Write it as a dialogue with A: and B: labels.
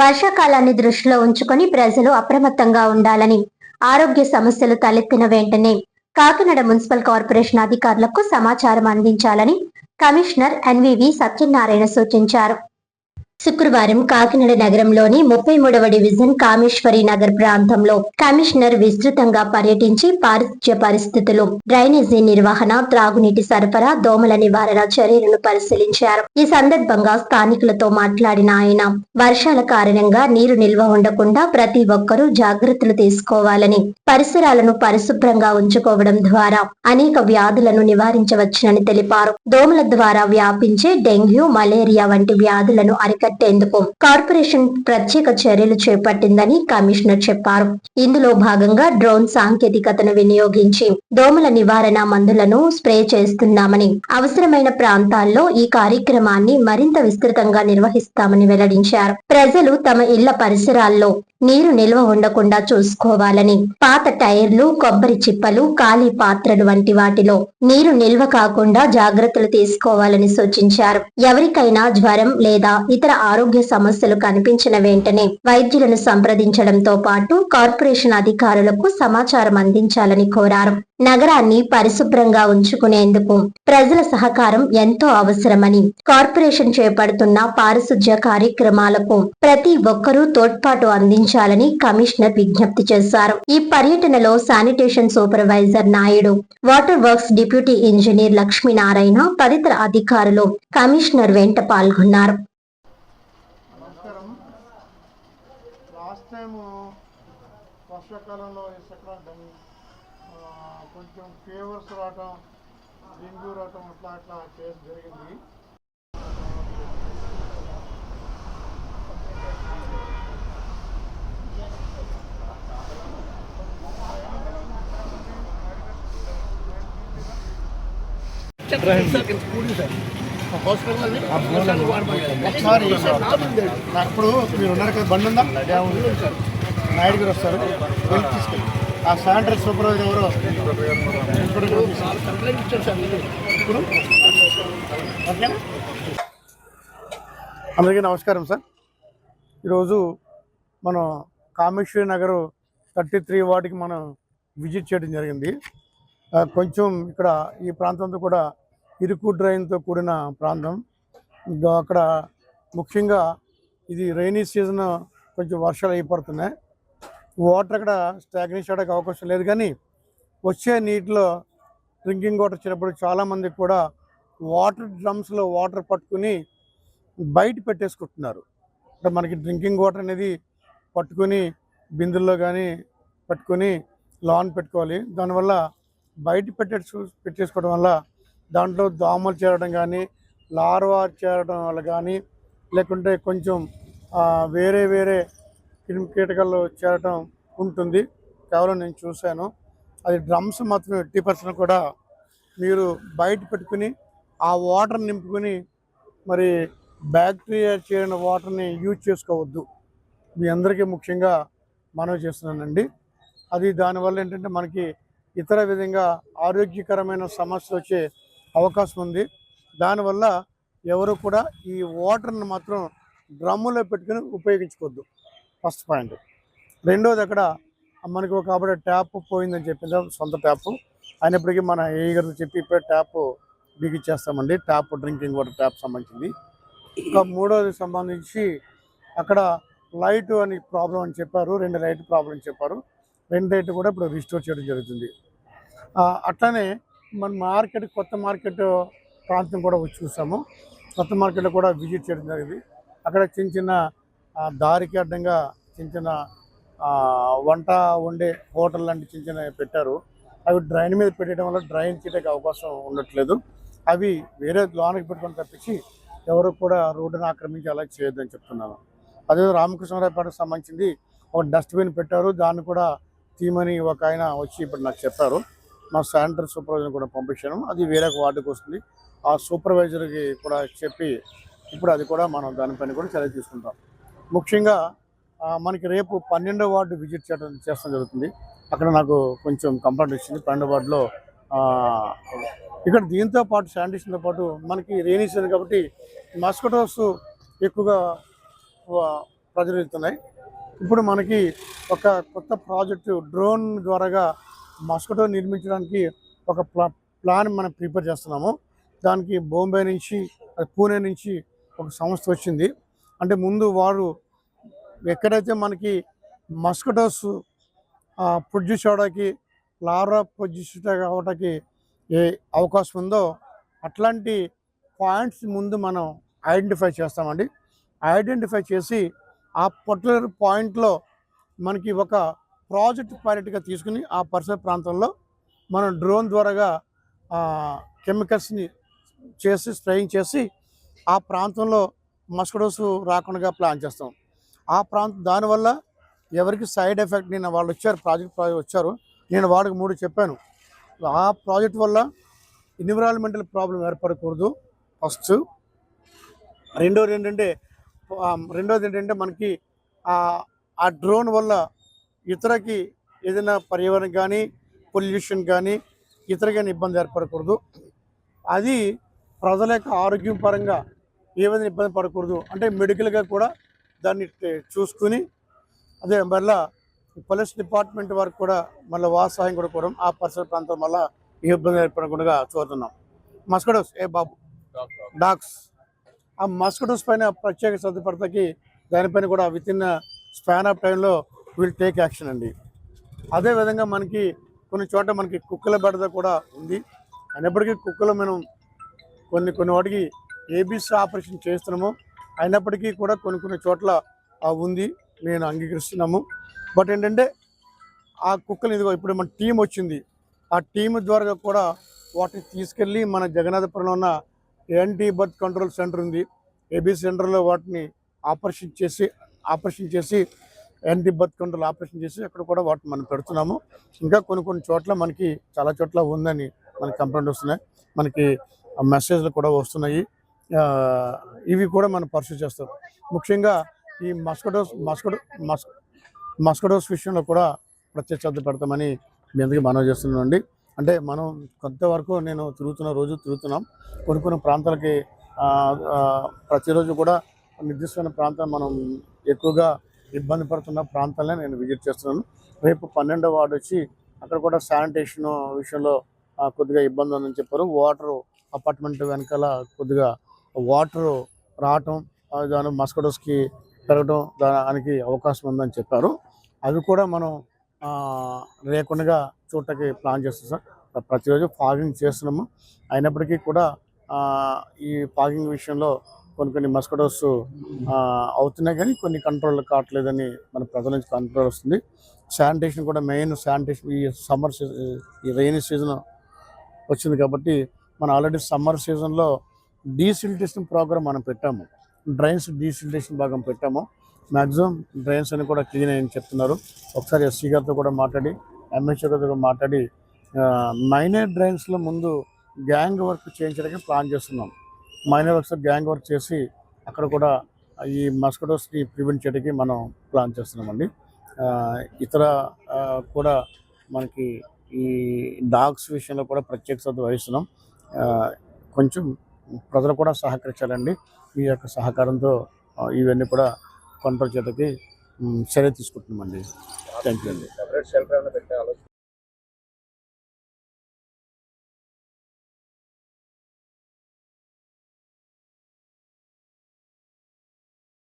A: వర్షాకాలాన్ని దృష్టిలో ఉంచుకొని ప్రజలు అప్రమత్తంగా ఉండాలని, ఆరోగ్య సమస్యలు తలెత్తిన వెంటనే కాకినాడ మున్సిపల్ కార్పొరేషన్ అధికారులకు సమాచారం అందించాలని కమిషనర్ ఎన్వివి సత్యనారాయణ సూచించారు. శుక్రవారం కాకినాడ నగరంలోని 33వ డివిజన్ కామేశ్వరి నగర్ ప్రాంతంలో కమిషనర్ విస్తృతంగా పర్యటించి పారిశుధ్య పరిస్థితులు, డ్రైనేజీ నిర్వహణ, త్రాగునీటి సరఫరా, దోమల నివారణ చర్యలను పరిశీలించారు. ఈ సందర్భంగా స్థానికులతో మాట్లాడిన ఆయన వర్షాల కారణంగా నీరు నిల్వ ఉండకుండా ప్రతి ఒక్కరూ జాగ్రత్తలు తీసుకోవాలని, పరిసరాలను పరిశుభ్రంగా ఉంచుకోవడం ద్వారా అనేక వ్యాధులను నివారించవచ్చునని తెలిపారు. దోమల ద్వారా వ్యాపించే డెంగ్యూ, మలేరియా వంటి వ్యాధులను అరికట్టేందుకు కార్పొరేషన్ ప్రత్యేక చర్యలు చేపట్టిందని కమిషనర్ చెప్పారు. ఇందులో భాగంగా డ్రోన్ సాంకేతికతను వినియోగించి దోమల నివారణ మందులను స్ప్రే చేస్తున్నామని, అవసరమైన ప్రాంతాల్లో ఈ కార్యక్రమాన్ని మరింత విస్తృతంగా నిర్వహిస్తామని వెల్లడించారు. ప్రజలు తమ ఇళ్ల పరిసరాల్లో నీరు నిల్వ ఉండకుండా చూసుకోవాలని, పాత టైర్లు, కొబ్బరి చిప్పలు, ఖాళీ పాత్రలు వంటి వాటిలో నీరు నిల్వ కాకుండా జాగ్రత్తలు తీసుకోవాలని సూచించారు. ఎవరికైనా జ్వరం లేదా ఇతర ఆరోగ్య సమస్యలు కనిపించిన వెంటనే వైద్యులను సంప్రదించడంతో పాటు కార్పొరేషన్ అధికారులకు సమాచారం అందించాలని కోరారు. నగరాన్ని పరిశుభ్రంగా ఉంచుకునేందుకు ప్రజల సహకారం ఎంతో అవసరమని, కార్పొరేషన్ చేపడుతున్న పారిశుధ్య కార్యక్రమాలకు ప్రతి ఒక్కరూ తోడ్పాటు అందించాలని కమిషనర్ విజ్ఞప్తి చేశారు. ఈ పర్యటనలో sanitation supervisor Naidu, water works deputy engineer Lakshminarayana తదితర అధికారులు కమిషనర్ వెంట పాల్గొన్నారు.
B: వర్షాకాలంలో ఇసుక కొంచెం ఫీవర్స్ రావటం, డెంగ్యూ రావటం అట్లా కేసు జరిగింది. ఇప్పుడు మీరు ఉన్నారు కదా, బండి ఉందా, నాయుడు గారు వస్తారు, వెళ్ళి తీసుకెళ్ళి ఆ శానిటరీ సూపర్వైజర్ ఎవరో ఇప్పుడు. అందరికీ నమస్కారం సార్. ఈరోజు మనం కామేశ్వరి నగర్ 33 వార్డుకి మనం విజిట్ చేయడం జరిగింది. కొంచెం ఇక్కడ ఈ ప్రాంతంతో కూడా ఇరుకు డ్రైన్తో కూడిన ప్రాంతం. అక్కడ ముఖ్యంగా ఇది రైనీ సీజన్, కొంచెం వర్షాలు అయిపోతున్నాయి. వాటర్ అక్కడ స్టాగ్నేషన్ అవడానికి అవకాశం లేదు. కానీ వచ్చే నీటిలో డ్రింకింగ్ వాటర్ వచ్చినప్పుడు చాలామంది కూడా వాటర్ డ్రమ్స్లో వాటర్ పట్టుకుని బయట పెట్టేసుకుంటున్నారు. అంటే మనకి డ్రింకింగ్ వాటర్ అనేది పట్టుకుని బిందుల్లో కానీ పట్టుకొని లాన్ పెట్టుకోవాలి. దానివల్ల బయట పెట్టేసుకోవడం వల్ల దాంట్లో దోమలు చేరడం కానీ, లార్వా చేరడం వల్ల కానీ, లేకుంటే కొంచెం వేరే కీటకాలు చేరటం ఉంటుంది. కేవలం నేను చూశాను. అది డ్రమ్స్ మాత్రం 80% కూడా మీరు బయట పెట్టుకుని ఆ వాటర్ నింపుకొని మరి బ్యాక్టీరియా చేరిన వాటర్ని యూజ్ చేసుకోవద్దు. మీ అందరికీ ముఖ్యంగా మనవి చేస్తున్నానండి. అది దానివల్ల ఏంటంటే మనకి ఇతర విధంగా ఆరోగ్యకరమైన సమస్యలు వచ్చే అవకాశం ఉంది. దానివల్ల ఎవరు కూడా ఈ వాటర్ని మాత్రం డ్రమ్ములో పెట్టుకుని ఉపయోగించుకోవద్దు. First point. రెండోది, అక్కడ మనకు కాబట్టి ట్యాప్ పోయిందని చెప్పింది, సొంత ట్యాప్ అయినప్పటికీ మన ఏఈ గారు చెప్పి ఇప్పుడే ట్యాప్ బిగిచ్చేస్తామండి. ట్యాప్ డ్రింకింగ్ వాటర్ ట్యాప్ సంబంధించింది. ఇంకా మూడోది సంబంధించి అక్కడ లైట్ అని ప్రాబ్లం అని చెప్పారు, 2 లైట్ ప్రాబ్లం అని చెప్పారు. 2 లైట్ కూడా ఇప్పుడు రిస్టోర్ చేయడం జరుగుతుంది. అట్లానే మన మార్కెట్, కొత్త మార్కెట్ ప్రాంతం కూడా వచ్చి చూసాము. కొత్త మార్కెట్లో కూడా విజిట్ చేయడం జరిగింది. అక్కడ చిన్న దారికి అడ్డంగా చిన్న వంట వండే హోటల్ లాంటి చిన్న పెట్టారు. అవి డ్రైన్ మీద పెట్టడం వల్ల డ్రైన్ చేయడానికి అవకాశం ఉండట్లేదు. అవి వేరే లోనికి పెట్టుకొని తప్పించి ఎవరు కూడా రోడ్డును ఆక్రమించి అలా చేయొద్దని చెప్తున్నాను. అదే రామకృష్ణరావుపేటకు సంబంధించింది ఒక డస్ట్బిన్ పెట్టారు. దాన్ని కూడా తీమని ఒక ఆయన వచ్చి ఇప్పుడు నాకు చెప్పారు. మా శానిటరీ సూపర్వైజర్ కూడా పంపించాను. అది వేరే వార్డుకి వస్తుంది. ఆ సూపర్వైజర్కి కూడా చెప్పి ఇప్పుడు అది కూడా మనం దానిపైన కూడా చర్య తీసుకుంటాం. ముఖ్యంగా మనకి రేపు 12వ వార్డు విజిట్ చేస్తాం జరుగుతుంది. అక్కడ నాకు కొంచెం కంప్లైంట్ వచ్చింది. 12వ వార్డులో ఇక్కడ దీంతో పాటు శానిటేషన్తో పాటు మనకి రైనీ సీజన్ కాబట్టి మస్కిటోస్ ఎక్కువగా ప్రజలు వెళ్తున్నాయి. ఇప్పుడు మనకి ఒక కొత్త ప్రాజెక్టు డ్రోన్ ద్వారాగా మస్కిటో నిర్మించడానికి ఒక ప్లాన్ మనం ప్రిపేర్ చేస్తున్నాము. దానికి బాంబే నుంచి పూణే నుంచి ఒక సంస్థ వచ్చింది. అంటే ముందు వారు ఎక్కడైతే మనకి మస్కిటోస్ ప్రొడ్యూస్ అవడానికి లార్వా ప్రొడ్యూస్ అవ్వడానికి ఏ అవకాశం ఉందో అట్లాంటి పాయింట్స్ ముందు మనం ఐడెంటిఫై చేస్తామండి. ఐడెంటిఫై చేసి ఆ పర్టికులర్ పాయింట్లో మనకి ఒక ప్రాజెక్ట్ పైలట్గా తీసుకుని ఆ పరిసర ప్రాంతంలో మనం డ్రోన్ ద్వారాగా కెమికల్స్ని చేసి స్ప్రేయింగ్ చేసి ఆ ప్రాంతంలో మస్కిటోస్ రాకుండా ప్లాన్ చేస్తాం. ఆ ప్రాంతం దానివల్ల ఎవరికి సైడ్ ఎఫెక్ట్, నేను వాళ్ళు వచ్చారు ప్రాజెక్ట్ వచ్చారు, నేను వాళ్ళకి 3 చెప్పాను. ఆ ప్రాజెక్ట్ వల్ల ఎన్విరాన్మెంటల్ ప్రాబ్లం ఏర్పడకూడదు ఫస్ట్. రెండోది ఏంటంటే మనకి ఆ డ్రోన్ వల్ల ఇతరకి ఏదైనా పర్యావరణం కానీ పొల్యూషన్ కానీ ఇతరకైనా ఇబ్బంది ఏర్పడకూడదు. అది ప్రజల యొక్క ఆరోగ్యం పరంగా ఏ విధంగా ఇబ్బంది పడకూడదు అంటే మెడికల్గా కూడా దాన్ని చూసుకుని, అదే మళ్ళీ పోలీస్ డిపార్ట్మెంట్ వారికి కూడా మళ్ళీ సహాయం కూడా ఆ పరిసర ప్రాంతం వల్ల ఏ ఇబ్బంది ఏర్పడకుండా చూస్తున్నాం. మస్కిటోస్ బాబు డాగ్స్, ఆ మస్కిటోస్ పైన ప్రత్యేక శ్రద్ధ పడతాకి దానిపైన కూడా విత్ ఇన్ స్పాన్ ఆఫ్ టైంలో విల్ టేక్ యాక్షన్ అండి. అదేవిధంగా మనకి కొన్ని చోట్ల మనకి కుక్కల బెడద కూడా ఉంది. అయినప్పటికీ కుక్కలు మనం కొన్ని వాటికి ఏబీసీ ఆపరేషన్ చేస్తున్నాము. అయినప్పటికీ కూడా కొన్ని చోట్ల ఉంది, నేను అంగీకరిస్తున్నాము. బట్ ఏంటంటే ఆ కుక్కలు ఇదిగో ఇప్పుడు మన టీం వచ్చింది, ఆ టీం ద్వారా కూడా వాటిని తీసుకెళ్ళి మన జగన్నాథపురంలో ఉన్న యాంటీ బర్త్ కంట్రోల్ సెంటర్ ఉంది, ఏబీసీ సెంటర్లో వాటిని ఆపరేషన్ చేసి యాంటీ బర్త్ కంట్రోల్ ఆపరేషన్ చేసి అక్కడ కూడా వాటిని మనం పెడుతున్నాము. ఇంకా కొన్ని చోట్ల మనకి చాలా చోట్ల ఉందని మనకి కంప్లైంట్ వస్తున్నాయి, మనకి మెసేజ్లు కూడా వస్తున్నాయి. ఇవి కూడా మనం పర్సూ చేస్తాం. ముఖ్యంగా ఈ మస్కిటోస్ విషయంలో కూడా ప్రత్యేక శ్రద్ధ పెడతామని మీ అందరికీ మనవి చేస్తున్నామండి. అంటే మనం కొంతవరకు నేను రోజు తిరుగుతున్నాం. కొన్ని ప్రాంతాలకి ప్రతిరోజు కూడా నిర్దిష్టమైన ప్రాంతాలు మనం ఎక్కువగా ఇబ్బంది పడుతున్న ప్రాంతాలనే నేను విజిట్ చేస్తున్నాను. రేపు 12వ వార్డు వచ్చి అక్కడ కూడా శానిటేషన్ విషయంలో కొద్దిగా ఇబ్బంది ఉందని చెప్పారు. వాటర్ అపార్ట్మెంట్ వెనకాల కొద్దిగా వాటర్ రావటం, దాని మస్కిటోస్కి పెరగడం దానికి అవకాశం ఉందని చెప్పారు. అవి కూడా మనం లేకుండా చూడటానికి ప్లాన్ చేస్తాం సార్. ప్రతిరోజు ఫాగింగ్ చేస్తున్నాము. అయినప్పటికీ కూడా ఈ ఫాగింగ్ విషయంలో కొన్ని మస్కిటోస్ అవుతున్నాయి, కానీ కొన్ని కంట్రోల్ కావట్లేదని మన ప్రజల నుంచి కంట్రోల్ వస్తుంది. శానిటేషన్ కూడా మెయిన్ శానిటేషన్ ఈ రైనీ సీజన్ వచ్చింది కాబట్టి మనం ఆల్రెడీ సమ్మర్ సీజన్లో డీసిల్టేషన్ ప్రోగ్రామ్ మనం పెట్టాము. డ్రైన్స్ డీసిల్టేషన్ భాగం పెట్టాము. మ్యాక్సిమం డ్రైన్స్ అని కూడా క్లీన్ అయ్యని చెప్తున్నారు. ఒకసారి ఎస్సీ గారితో కూడా మాట్లాడి ఎంహెచ్ఓ గారితో కూడా మాట్లాడి మైనర్ డ్రైన్స్లో ముందు గ్యాంగ్ వర్క్ చేయించడానికి ప్లాన్ చేస్తున్నాం. మైనర్ వర్క్స్ గ్యాంగ్ వర్క్ చేసి అక్కడ కూడా ఈ మస్కిటోస్ని ప్రివెంట్ చేయడానికి మనం ప్లాన్ చేస్తున్నామండి. ఇతర కూడా మనకి ఈ డాగ్స్ విషయంలో కూడా ప్రత్యేక శ్రద్ధ వహిస్తున్నాం. కొంచెం ప్రజలు కూడా సహకరించాలండి. మీ యొక్క సహకారంతో ఇవన్నీ కూడా కంట్రోల్ చేయడానికి చర్య తీసుకుంటున్నామండి. థ్యాంక్ యూ అండి.